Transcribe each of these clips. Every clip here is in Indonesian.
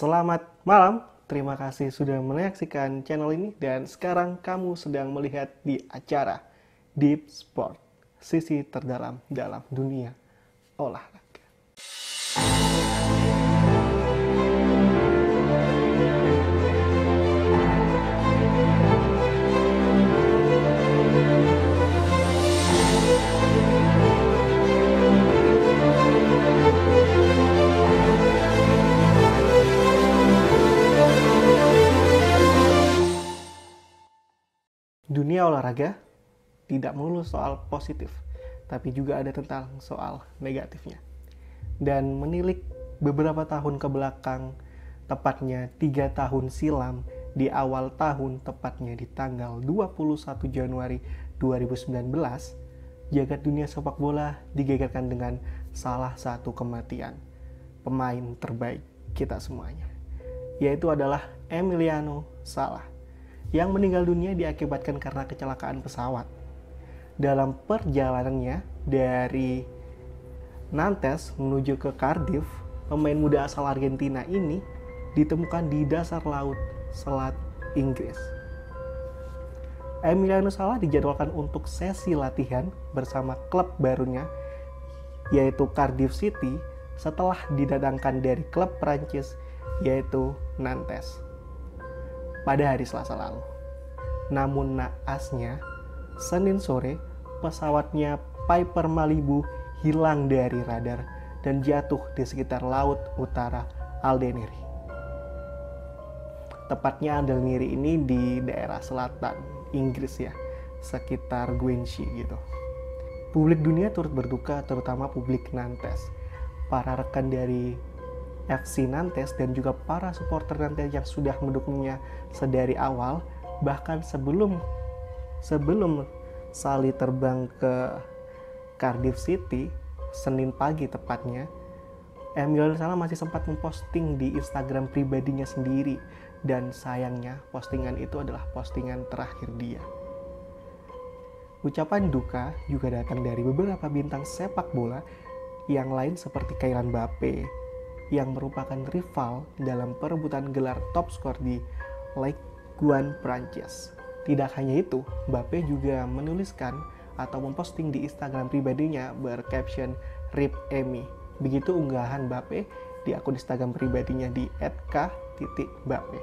Selamat malam, terima kasih sudah menyaksikan channel ini dan sekarang kamu sedang melihat di acara Deep Sport, sisi terdalam dalam dunia olahraga. Dunia olahraga tidak melulu soal positif, tapi juga ada tentang soal negatifnya. Dan menilik beberapa tahun ke belakang, tepatnya 3 tahun silam, di awal tahun, tepatnya di tanggal 21 Januari 2019, jagat dunia sepak bola digegerkan dengan salah satu kematian pemain terbaik kita semuanya, yaitu adalah Emiliano Sala, yang meninggal dunia diakibatkan karena kecelakaan pesawat. Dalam perjalanannya dari Nantes menuju ke Cardiff, pemain muda asal Argentina ini ditemukan di dasar laut Selat Inggris. Emiliano Sala dijadwalkan untuk sesi latihan bersama klub barunya, yaitu Cardiff City, setelah didatangkan dari klub Prancis, yaitu Nantes, pada hari Selasa lalu. Namun naasnya, Senin sore, pesawatnya Piper Malibu hilang dari radar dan jatuh di sekitar laut utara Alderney. Tepatnya Alderney ini di daerah selatan Inggris ya, sekitar Guernsey gitu. Publik dunia turut berduka, terutama publik Nantes. Para rekan dari FC Nantes dan juga para supporter Nantes yang sudah mendukungnya sedari awal, bahkan sebelum Sali terbang ke Cardiff City Senin pagi tepatnya, Emiliano Sala masih sempat memposting di Instagram pribadinya sendiri, dan sayangnya postingan itu adalah postingan terakhir dia. Ucapan duka juga datang dari beberapa bintang sepak bola yang lain seperti Kylian Mbappe, yang merupakan rival dalam perebutan gelar top skor di Ligue 1 Prancis. Tidak hanya itu, Mbappe juga menuliskan atau memposting di Instagram pribadinya bercaption "RIP Emi". Begitu unggahan Mbappe di akun Instagram pribadinya di @k.mbappe.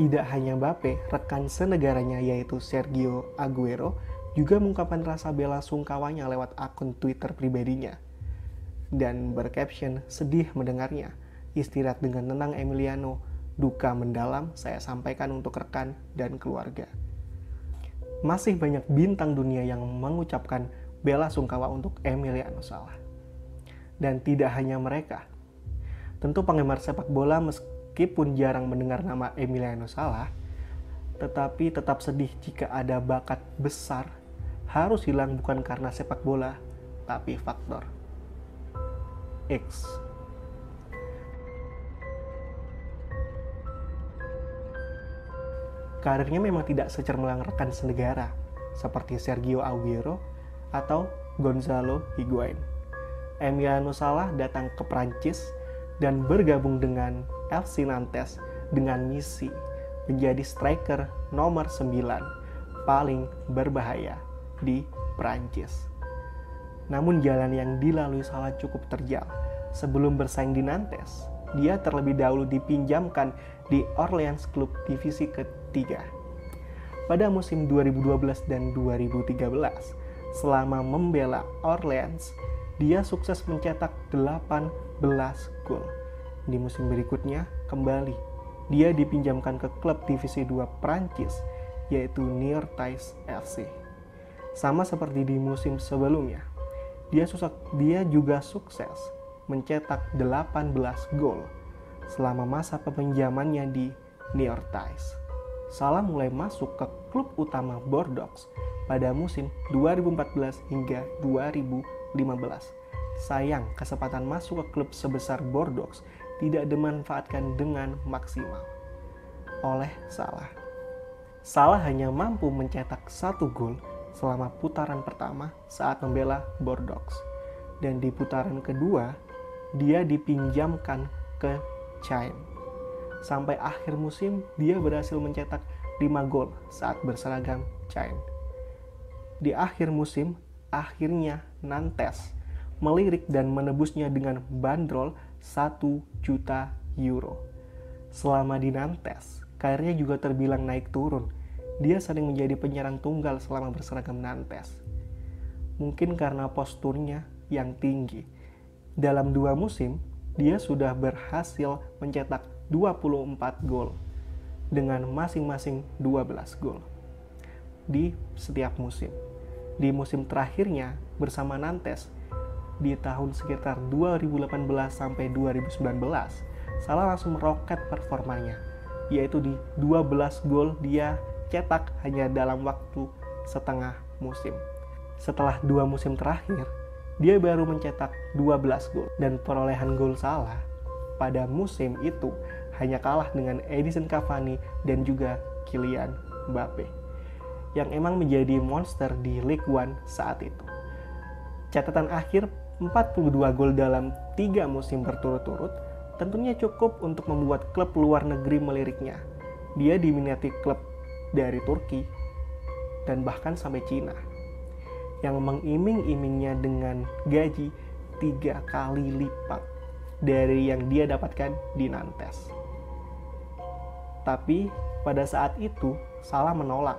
Tidak hanya Mbappe, rekan senegaranya yaitu Sergio Aguero juga mengungkapkan rasa bela sungkawanya lewat akun Twitter pribadinya dan bercaption "sedih mendengarnya, istirahat dengan tenang Emiliano, duka mendalam saya sampaikan untuk rekan dan keluarga." Masih banyak bintang dunia yang mengucapkan bela sungkawa untuk Emiliano Sala. Dan tidak hanya mereka. Tentu penggemar sepak bola meskipun jarang mendengar nama Emiliano Sala, tetapi tetap sedih jika ada bakat besar harus hilang bukan karena sepak bola, tapi faktor X. Karirnya memang tidak secermelang rekan senegara seperti Sergio Aguero atau Gonzalo Higuain. Emiliano Sala datang ke Prancis dan bergabung dengan FC Nantes dengan misi menjadi striker nomor 9 paling berbahaya di Prancis. Namun jalan yang dilalui Sala cukup terjal. Sebelum bersaing di Nantes, dia terlebih dahulu dipinjamkan di Orleans klub divisi ketiga. Pada musim 2012 dan 2013, selama membela Orleans, dia sukses mencetak 18 gol. Di musim berikutnya, kembali dia dipinjamkan ke klub divisi 2 Prancis, yaitu Niortais FC. Sama seperti di musim sebelumnya, dia juga sukses mencetak 18 gol selama masa peminjamannya di Niortais. Sala mulai masuk ke klub utama Bordeaux pada musim 2014 hingga 2015. Sayang, kesempatan masuk ke klub sebesar Bordeaux tidak dimanfaatkan dengan maksimal oleh Sala. Sala hanya mampu mencetak 1 gol selama putaran pertama saat membela Bordeaux. Dan di putaran kedua, dia dipinjamkan ke Caen. Sampai akhir musim, dia berhasil mencetak 5 gol saat berseragam Caen. Di akhir musim, akhirnya Nantes melirik dan menebusnya dengan bandrol 1 juta euro. Selama di Nantes, karirnya juga terbilang naik turun. Dia sering menjadi penyerang tunggal selama berseragam Nantes. Mungkin karena posturnya yang tinggi. Dalam 2 musim, dia sudah berhasil mencetak 24 gol dengan masing-masing 12 gol di setiap musim. Di musim terakhirnya bersama Nantes di tahun sekitar 2018 sampai 2019, Salah langsung meroket performanya, yaitu di 12 gol dia cetak hanya dalam waktu setengah musim. Setelah 2 musim terakhir, dia baru mencetak 12 gol, dan perolehan gol Salah pada musim itu hanya kalah dengan Edinson Cavani dan juga Kylian Mbappe, yang emang menjadi monster di Ligue 1 saat itu. Catatan akhir 42 gol dalam 3 musim berturut-turut tentunya cukup untuk membuat klub luar negeri meliriknya. Dia diminati klub dari Turki dan bahkan sampai Cina, yang mengiming-imingnya dengan gaji 3 kali lipat dari yang dia dapatkan di Nantes. Tapi pada saat itu Salah menolak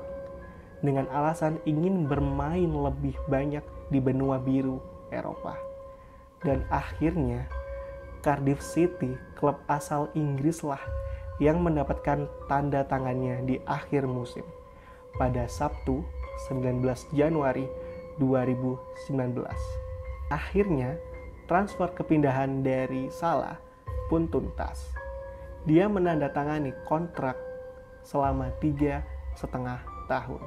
dengan alasan ingin bermain lebih banyak di benua biru Eropa. Dan akhirnya Cardiff City, klub asal Inggris lah yang mendapatkan tanda tangannya di akhir musim pada Sabtu 19 Januari 2019. Akhirnya transfer kepindahan dari Salah pun tuntas. Dia menandatangani kontrak selama 3,5 tahun.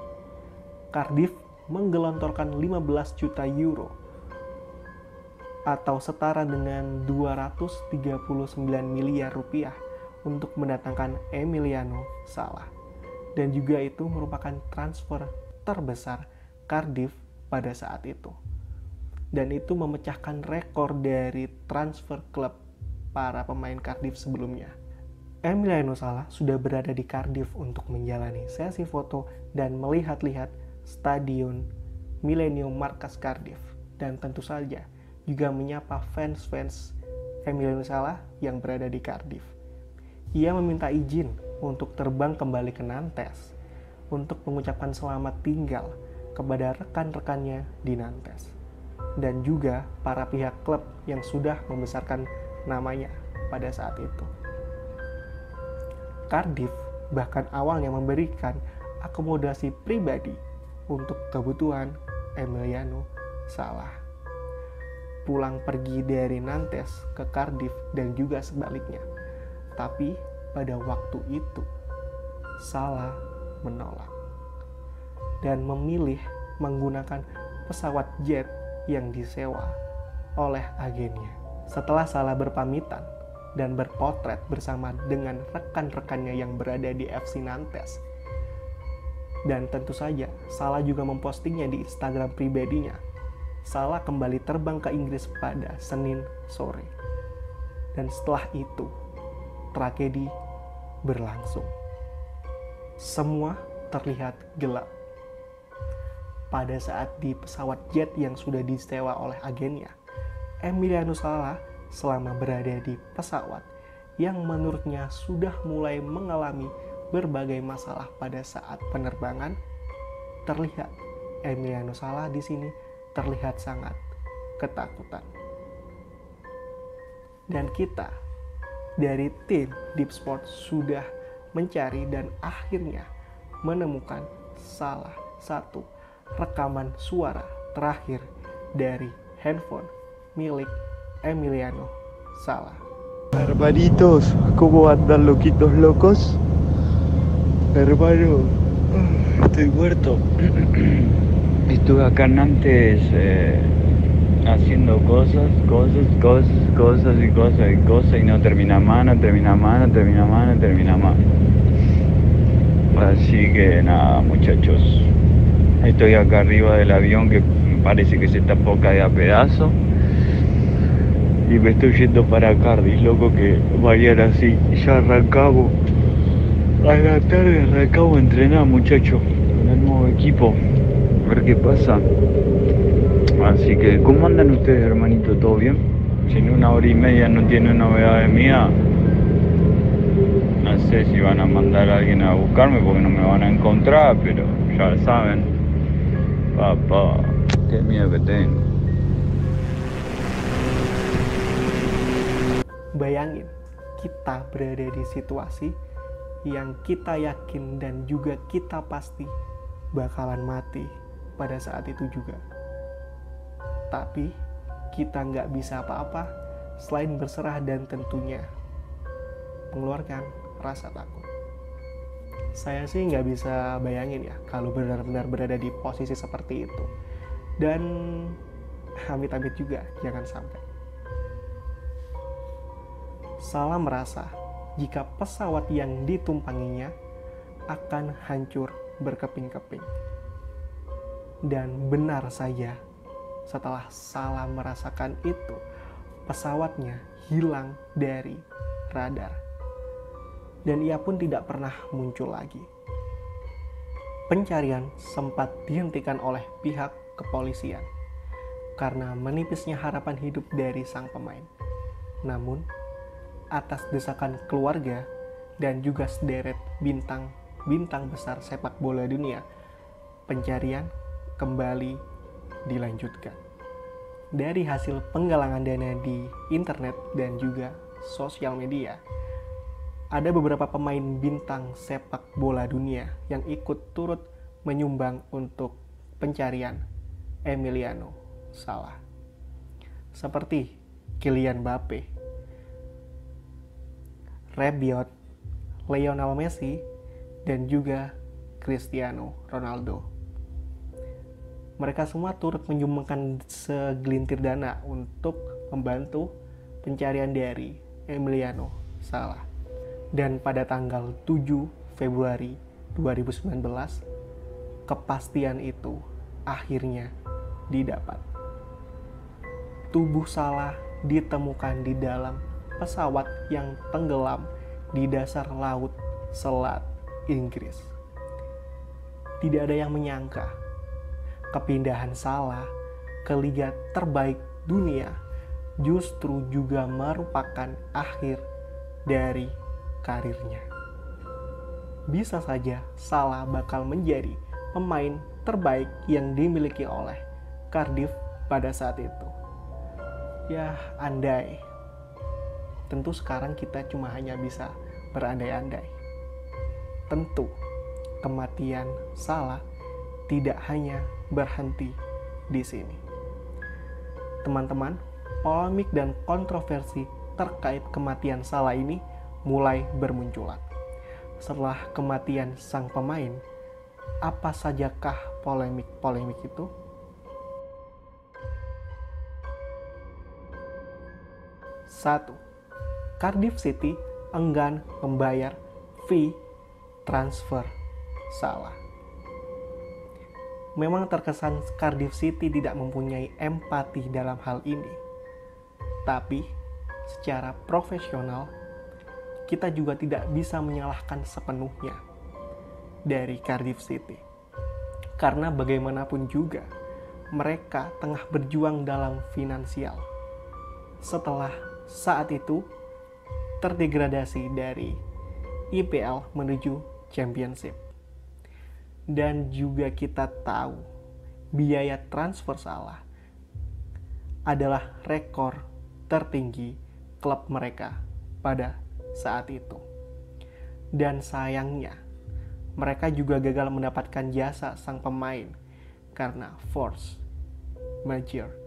Cardiff menggelontorkan 15 juta euro atau setara dengan 239 miliar rupiah untuk mendatangkan Emiliano Salah. Dan juga itu merupakan transfer terbesar Cardiff pada saat itu. Dan itu memecahkan rekor dari transfer klub para pemain Cardiff sebelumnya. Emiliano Salah sudah berada di Cardiff untuk menjalani sesi foto dan melihat-lihat Stadion Millennium Markas Cardiff, dan tentu saja juga menyapa fans-fans Emiliano Salah yang berada di Cardiff. Ia meminta izin untuk terbang kembali ke Nantes untuk mengucapkan selamat tinggal kepada rekan-rekannya di Nantes dan juga para pihak klub yang sudah membesarkan namanya pada saat itu. Cardiff bahkan awalnya memberikan akomodasi pribadi untuk kebutuhan Emiliano Salah. Pulang pergi dari Nantes ke Cardiff dan juga sebaliknya. Tapi pada waktu itu Salah menolak dan memilih menggunakan pesawat jet yang disewa oleh agennya. Setelah Salah berpamitan dan berpotret bersama dengan rekan-rekannya yang berada di FC Nantes. Dan tentu saja, Salah juga mempostingnya di Instagram pribadinya. Salah kembali terbang ke Inggris pada Senin sore. Dan setelah itu, tragedi berlangsung. Semua terlihat gelap. Pada saat di pesawat jet yang sudah disewa oleh agennya, Emiliano Salah selama berada di pesawat yang menurutnya sudah mulai mengalami berbagai masalah pada saat penerbangan, terlihat Emiliano Salah di sini terlihat sangat ketakutan. Dan kita dari tim Deep Sport sudah mencari dan akhirnya menemukan salah satu rekaman suara terakhir dari handphone milik Emiliano Salah. Hermanitos, ¿cómo andan loquitos locos? Hermano, estoy muerto. Estuve acá en Nantes haciendo cosas y no termina más. Así que nada, muchachos. Estoy acá arriba del avión que parece que se está poca de a pedazo. y me estoy yendo para Cardiff, loco, que mañana sí, ya arrancamos. A la tarde arrancamos a entrenar, muchachos, con el nuevo equipo. A ver qué pasa. Así que, ¿cómo andan ustedes, hermanito? ¿Todo bien? Si en 1 hora y media no tienen novedades mías, no sé si van a mandar a alguien a buscarme porque no me van a encontrar, pero ya saben. Papá, qué miedo que tengo. Bayangin, kita berada di situasi yang kita yakin dan juga kita pasti bakalan mati pada saat itu juga. Tapi kita nggak bisa apa-apa selain berserah dan tentunya mengeluarkan rasa takut. Saya sih nggak bisa bayangin ya kalau benar-benar berada di posisi seperti itu. Dan amit-amit juga jangan sampai. Salah merasa jika pesawat yang ditumpanginya akan hancur berkeping-keping. Dan benar saja, setelah salah merasakan itu, pesawatnya hilang dari radar. Dan ia pun tidak pernah muncul lagi. Pencarian sempat dihentikan oleh pihak kepolisian karena menipisnya harapan hidup dari sang pemain. Namun, atas desakan keluarga dan juga sederet bintang besar sepak bola dunia, pencarian kembali dilanjutkan. Dari hasil penggalangan dana di internet dan juga sosial media, ada beberapa pemain bintang sepak bola dunia yang ikut turut menyumbang untuk pencarian Emiliano Sala. Seperti Kylian Mbappe, Rabiot, Lionel Messi, dan juga Cristiano Ronaldo. Mereka semua turut menyumbangkan segelintir dana untuk membantu pencarian dari Emiliano Sala. Dan pada tanggal 7 Februari 2019, kepastian itu akhirnya didapat. Tubuh Salah ditemukan di dalam pesawat yang tenggelam di dasar laut Selat Inggris. Tidak ada yang menyangka kepindahan Salah ke liga terbaik dunia justru juga merupakan akhir dari karirnya. Bisa saja Salah bakal menjadi pemain terbaik yang dimiliki oleh Cardiff pada saat itu. Ya, andai. Tentu sekarang kita cuma hanya bisa berandai-andai. Tentu kematian Salah tidak hanya berhenti di sini. Teman-teman, polemik dan kontroversi terkait kematian Salah ini mulai bermunculan. Setelah kematian sang pemain, apa sajakah polemik-polemik itu? Satu, Cardiff City enggan membayar fee transfer Salah. Memang terkesan Cardiff City tidak mempunyai empati dalam hal ini. Tapi, secara profesional, kita juga tidak bisa menyalahkan sepenuhnya dari Cardiff City. Karena bagaimanapun juga, mereka tengah berjuang dalam finansial. Setelah saat itu, terdegradasi dari IPL menuju Championship. Dan juga kita tahu, biaya transfer Salah adalah rekor tertinggi klub mereka pada saat itu. Dan sayangnya, mereka juga gagal mendapatkan jasa sang pemain karena force majeure.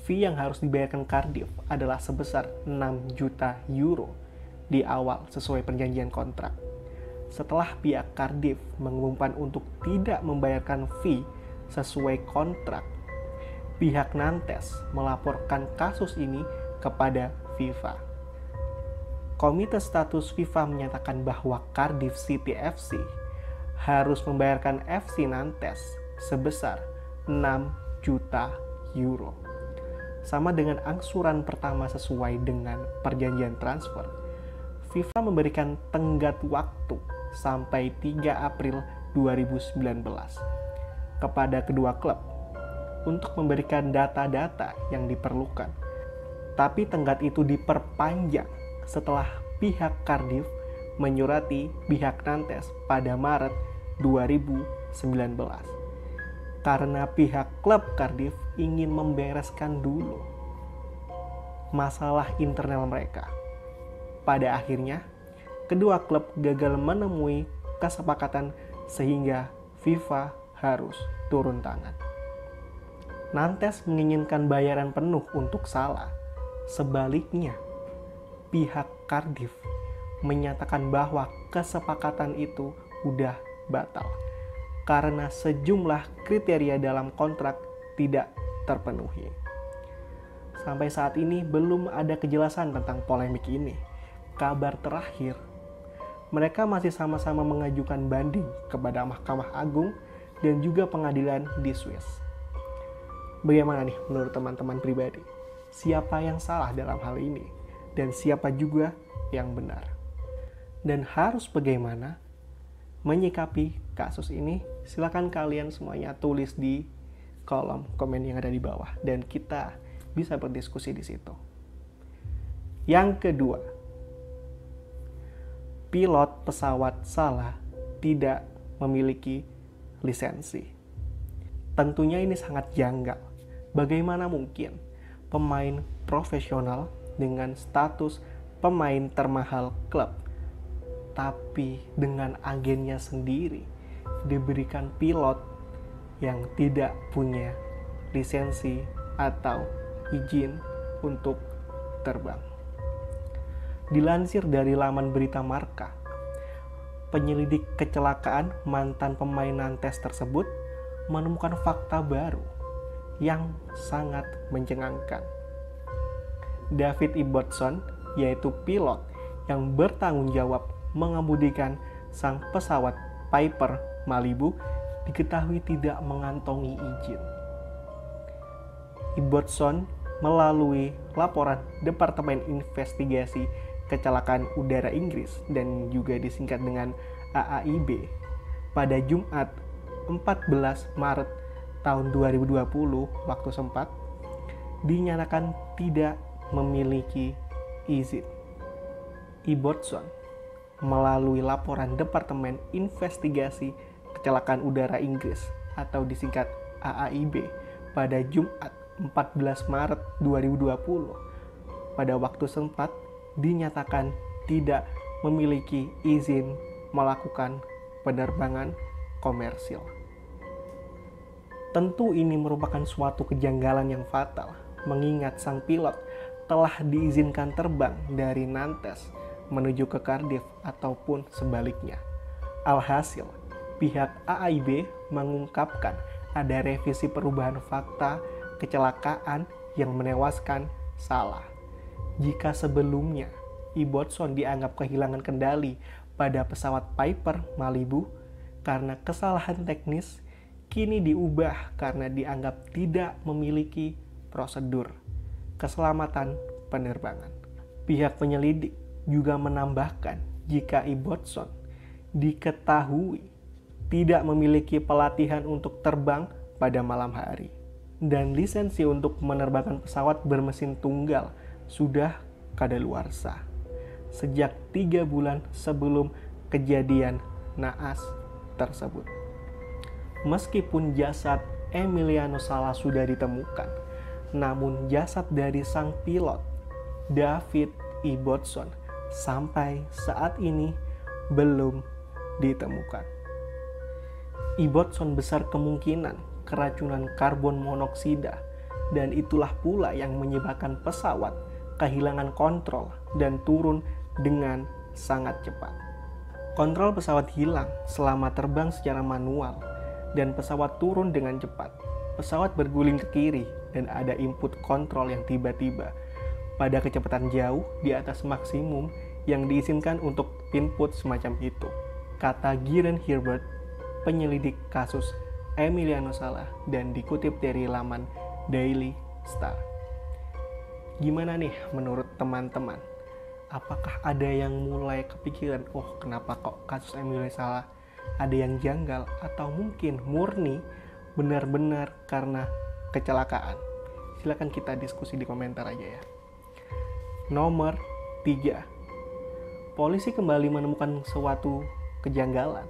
Fee yang harus dibayarkan Cardiff adalah sebesar 6 juta euro di awal sesuai perjanjian kontrak. Setelah pihak Cardiff mengumumkan untuk tidak membayarkan fee sesuai kontrak, pihak Nantes melaporkan kasus ini kepada FIFA. Komite Status FIFA menyatakan bahwa Cardiff City FC harus membayarkan FC Nantes sebesar 6 juta euro. sama dengan angsuran pertama sesuai dengan perjanjian transfer, FIFA memberikan tenggat waktu sampai 3 April 2019 kepada kedua klub untuk memberikan data-data yang diperlukan. Tapi tenggat itu diperpanjang setelah pihak Cardiff menyurati pihak Nantes pada Maret 2019 karena pihak klub Cardiff ingin membereskan dulu masalah internal mereka. Pada akhirnya, kedua klub gagal menemui kesepakatan sehingga FIFA harus turun tangan. Nantes menginginkan bayaran penuh untuk Salah. Sebaliknya, pihak Cardiff menyatakan bahwa kesepakatan itu udah batal karena sejumlah kriteria dalam kontrak tidak terpenuhi. Sampai saat ini belum ada kejelasan tentang polemik ini. Kabar terakhir, mereka masih sama-sama mengajukan banding kepada Mahkamah Agung dan juga pengadilan di Swiss. Bagaimana nih menurut teman-teman pribadi? Siapa yang salah dalam hal ini? Dan siapa juga yang benar? Dan harus bagaimana menyikapi kasus ini? Silakan kalian semuanya tulis di kolom komen yang ada di bawah. Dan kita bisa berdiskusi di situ. Yang kedua, pilot pesawat Salah tidak memiliki lisensi. Tentunya ini sangat janggal. Bagaimana mungkin pemain profesional dengan status pemain termahal klub, tapi dengan agennya sendiri diberikan pilot yang tidak punya lisensi atau izin untuk terbang. Dilansir dari laman berita Marca, penyelidik kecelakaan mantan pemain Nantes tersebut menemukan fakta baru yang sangat mencengangkan. David Ibbotson, yaitu pilot yang bertanggung jawab mengemudikan sang pesawat Piper Malibu, diketahui tidak mengantongi izin. Ibbotson melalui laporan Departemen Investigasi Kecelakaan Udara Inggris dan juga disingkat dengan AAIB pada Jumat 14 Maret tahun 2020 waktu sempat dinyatakan tidak memiliki izin. Ibbotson melalui laporan Departemen Investigasi Kecelakaan Udara Inggris atau disingkat AAIB pada Jumat 14 Maret 2020 pada waktu sempat dinyatakan tidak memiliki izin melakukan penerbangan komersil. Tentu ini merupakan suatu kejanggalan yang fatal, mengingat sang pilot telah diizinkan terbang dari Nantes menuju ke Cardiff ataupun sebaliknya. Alhasil, pihak AAIB mengungkapkan ada revisi perubahan fakta kecelakaan yang menewaskan Salah. Jika sebelumnya Ibbotson dianggap kehilangan kendali pada pesawat Piper Malibu karena kesalahan teknis, kini diubah karena dianggap tidak memiliki prosedur keselamatan penerbangan. Pihak penyelidik juga menambahkan jika Ibbotson diketahui tidak memiliki pelatihan untuk terbang pada malam hari dan lisensi untuk menerbangkan pesawat bermesin tunggal sudah kadaluarsa sejak 3 bulan sebelum kejadian naas tersebut. Meskipun jasad Emiliano Sala sudah ditemukan, namun jasad dari sang pilot David Ibbotson sampai saat ini belum ditemukan. Ibbotson besar kemungkinan keracunan karbon monoksida dan itulah pula yang menyebabkan pesawat kehilangan kontrol dan turun dengan sangat cepat. Kontrol pesawat hilang selama terbang secara manual dan pesawat turun dengan cepat. Pesawat berguling ke kiri dan ada input kontrol yang tiba-tiba pada kecepatan jauh di atas maksimum yang diizinkan untuk input semacam itu, kata Giren Herbert, penyelidik kasus Emiliano Sala, dan dikutip dari laman Daily Star. Gimana nih menurut teman-teman? Apakah ada yang mulai kepikiran, oh kenapa kok kasus Emilio Sala ada yang janggal, atau mungkin murni benar-benar karena kecelakaan? Silahkan kita diskusi di komentar aja ya. Nomor 3. Polisi kembali menemukan suatu kejanggalan.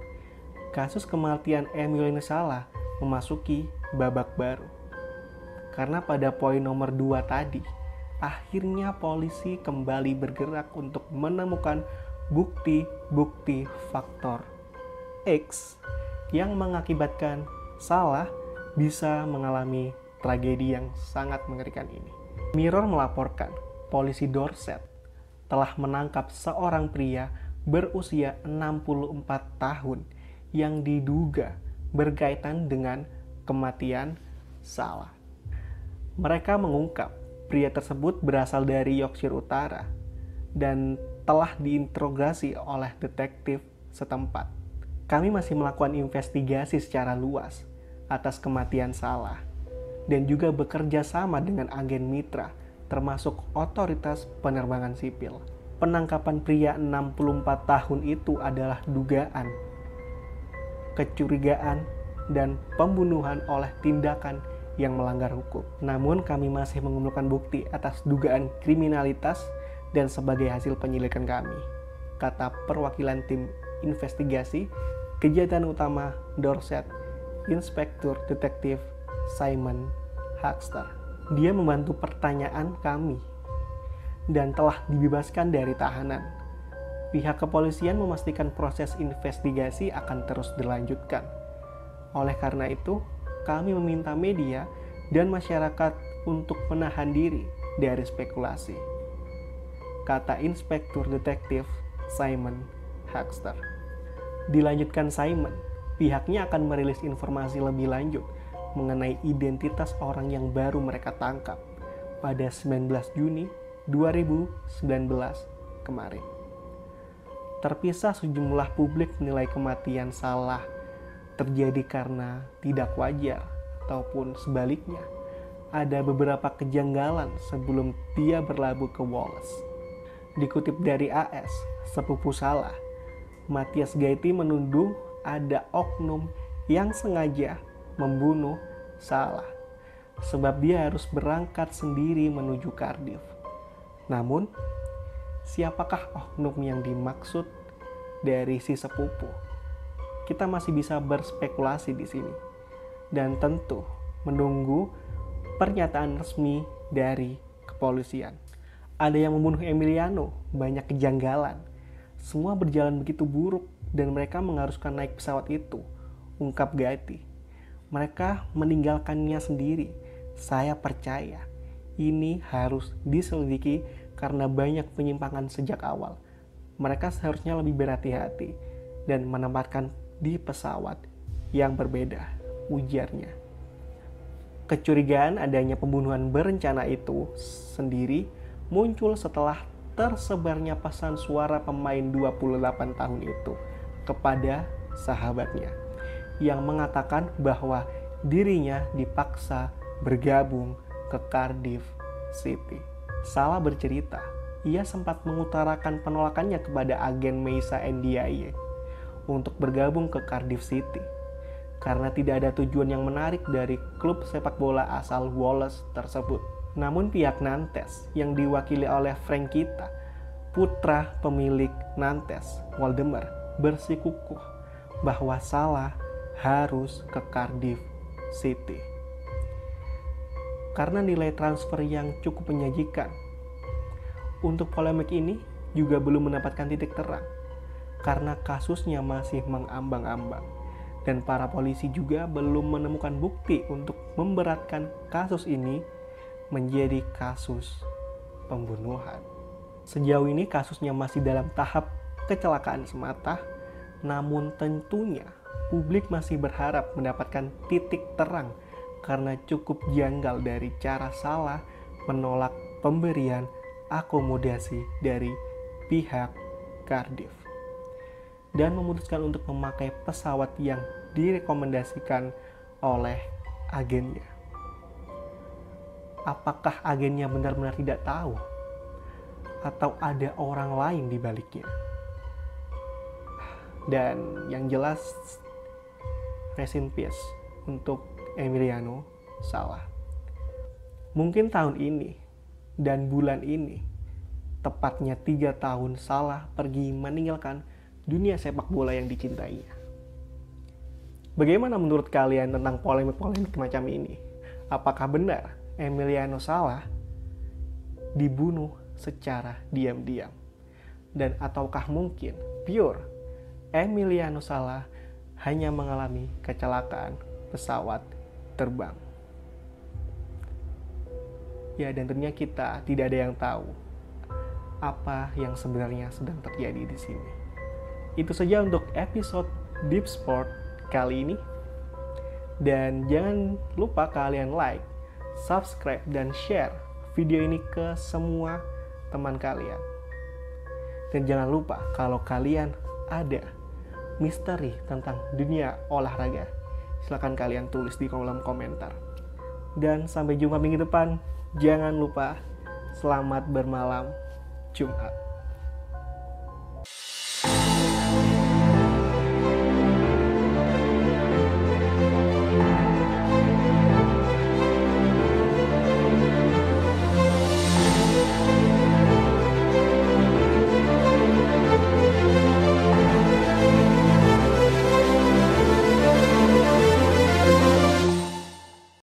Kasus kematian Emilio Sala memasuki babak baru. Karena pada poin nomor 2 tadi, akhirnya polisi kembali bergerak untuk menemukan bukti-bukti faktor X yang mengakibatkan Salah bisa mengalami tragedi yang sangat mengerikan ini. Mirror melaporkan, polisi Dorset telah menangkap seorang pria berusia 64 tahun yang diduga berkaitan dengan kematian Salah. Mereka mengungkap pria tersebut berasal dari Yorkshire Utara dan telah diinterogasi oleh detektif setempat. Kami masih melakukan investigasi secara luas atas kematian Salah dan juga bekerja sama dengan agen mitra termasuk otoritas penerbangan sipil. Penangkapan pria 64 tahun itu adalah dugaan, kecurigaan, dan pembunuhan oleh tindakan yang melanggar hukum. Namun kami masih mengumpulkan bukti atas dugaan kriminalitas dan sebagai hasil penyelidikan kami, kata perwakilan tim investigasi kejahatan utama Dorset, Inspektur Detektif Simon Huxter. Dia membantu pertanyaan kami dan telah dibebaskan dari tahanan. Pihak kepolisian memastikan proses investigasi akan terus dilanjutkan. Oleh karena itu, kami meminta media dan masyarakat untuk menahan diri dari spekulasi, kata Inspektur Detektif Simon Huxter. Dilanjutkan Simon, pihaknya akan merilis informasi lebih lanjut mengenai identitas orang yang baru mereka tangkap pada 19 Juni 2019 kemarin. Terpisah, sejumlah publik menilai kematian Salah terjadi karena tidak wajar ataupun sebaliknya. Ada beberapa kejanggalan sebelum dia berlabuh ke Wallace. Dikutip dari AS, sepupu Salah, Matthias Gaety menuduh ada oknum yang sengaja membunuh Salah sebab dia harus berangkat sendiri menuju Cardiff. Namun, siapakah oknum yang dimaksud dari si sepupu? Kita masih bisa berspekulasi di sini dan tentu menunggu pernyataan resmi dari kepolisian. Ada yang membunuh Emiliano, banyak kejanggalan. Semua berjalan begitu buruk dan mereka mengharuskan naik pesawat itu, ungkap Gaety. Mereka meninggalkannya sendiri. Saya percaya ini harus diselidiki karena banyak penyimpangan sejak awal. Mereka seharusnya lebih berhati-hati dan menempatkan di pesawat yang berbeda, ujarnya. Kecurigaan adanya pembunuhan berencana itu sendiri muncul setelah tersebarnya pesan suara pemain 28 tahun itu kepada sahabatnya yang mengatakan bahwa dirinya dipaksa bergabung ke Cardiff City. Salah bercerita, ia sempat mengutarakan penolakannya kepada agen Mesa NDIA untuk bergabung ke Cardiff City karena tidak ada tujuan yang menarik dari klub sepak bola asal Wallace tersebut. Namun pihak Nantes yang diwakili oleh Frankita, putra pemilik Nantes, Waldemar, bersikukuh bahwa Salah harus ke Cardiff City karena nilai transfer yang cukup menjanjikan. Untuk polemik ini juga belum mendapatkan titik terang karena kasusnya masih mengambang-ambang dan para polisi juga belum menemukan bukti untuk memberatkan kasus ini menjadi kasus pembunuhan. Sejauh ini kasusnya masih dalam tahap kecelakaan semata, namun tentunya publik masih berharap mendapatkan titik terang karena cukup janggal dari cara Salah menolak pemberian akomodasi dari pihak Cardiff dan memutuskan untuk memakai pesawat yang direkomendasikan oleh agennya. Apakah agennya benar-benar tidak tahu? Atau ada orang lain di baliknya? Dan yang jelas, rest in peace untuk Emiliano Sala. Mungkin tahun ini dan bulan ini, tepatnya 3 tahun Sala pergi meninggalkan dunia sepak bola yang dicintainya. Bagaimana menurut kalian tentang polemik-polemik macam ini? Apakah benar Emiliano Sala dibunuh secara diam-diam? Dan ataukah mungkin pure Emiliano Sala hanya mengalami kecelakaan pesawat terbang? Ya, dan tentunya kita tidak ada yang tahu apa yang sebenarnya sedang terjadi di sini. Itu saja untuk episode Deep Sport kali ini. Dan jangan lupa kalian like, subscribe, dan share video ini ke semua teman kalian. Dan jangan lupa kalau kalian ada misteri tentang dunia olahraga, silakan kalian tulis di kolom komentar. Dan sampai jumpa minggu depan. Jangan lupa selamat bermalam Jumat.